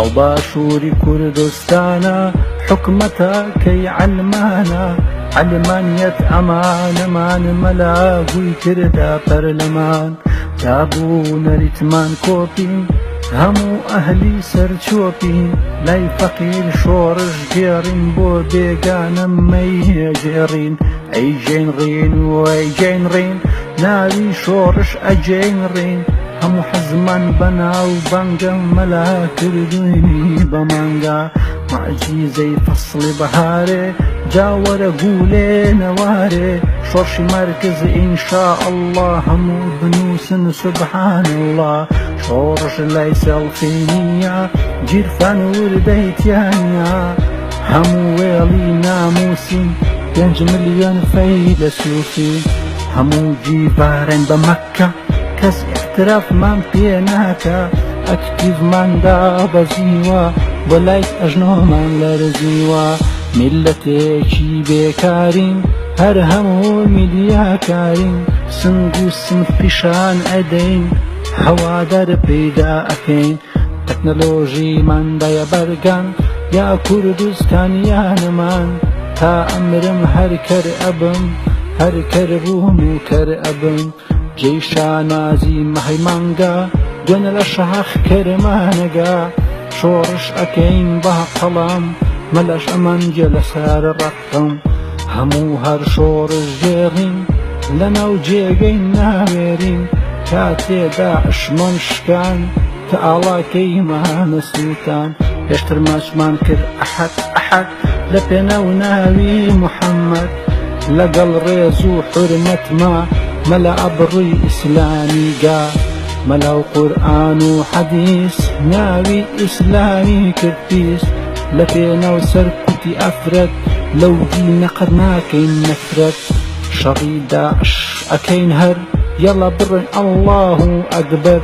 ئەو باشوری کوردستانە حکومەتەکەی علمانە علمانیەت ئەمانەمان مەلاگوی کردە پەرلەمان دابوو نەریتمان کۆپین هەموو ئەهلی سەرچۆپین لای فەقیر شۆڕش گێڕین بۆ بێگانە مەیهێژێڕین ئەی جێنڕین و ئەی جێنڕین ناوی شۆڕش ئەجێنڕین هەموو حەزمان بەناو بەنگە مەلا کردوینی بەمانگا معجیزەی فەسڵی بەهارێ جاوەرە گولێ نەوارێ شۆڕشی مەرکز ئینشاء الله هەموو بنووسن سبحان الله شۆڕش لای سەڵفینیە گیرفان وردەیتیانە هەموو وێڵی ناموسین 5 ملیۆن فەیلسوفی هەموو جیبارن بە مەککە کەس احترافمان پێ ناکە ئەکتیڤمان دابەزیوە بۆ لای ئەژنۆمان لەرزیوە میلەتێکی بێکارین هەر هەموو میلیاکارین سنگ و سنگ پیشان ئەدەین هەوادار پەیدا ئەکەین تەکنەلۆژیمان دایە بەرگان یا کوردستانیانەمان تا ئەمرم هەر کەر ئەبم هەر کەر بووم و کەر ئەبم جێیشا نازی مەهەیمانگا دوێنە لە شەهاخ کەرمانەگا شۆڕش ئەکەین بە قەڵام مەلەش ئەمانگە لەسەر ڕەقم هەموو هەر شۆڕش ژێڕین لەناو جێگەی ناوێرین کاتێدا عشمان شکان کە ئاڵاکەیمانە سووتان پێشتر ماچمان کرد ئەحەد ئەحەد لە پێناو ناوی محەممەد لەگەڵ ڕێز و حورمەتما مەلا ئەبڕووی ئیسلامیگا مەلاو قورئان و حەدیث ناوی ئیسلامی کرد پیس لە پێناو سەرکوتی ئەفرەت لەو دینە قەت ناکەین نەفرەت شەڕی داعش ئەکەین هەر یەڵە بڕن ئەڵڵاه ئەکبەر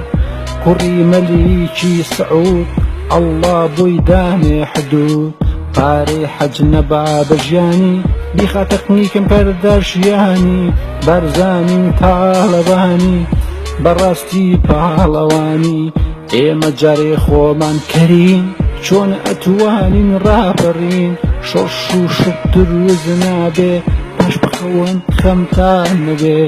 کوڕی مەلیکی سەعود ئەڵڵا بۆی دانێ حدود پارەی حەج نەبا بەژیانی بیخە تەکنیکم پەردەشیانی بەرزانی تاڵەبانی بەڕاستی پاڵەوانی ئێمە جارێ خۆمان کەرین چۆن ئەتوانین ڕابڕین شەڕش و شت دروست نابێ پاش بخەون خەمتان نەبێ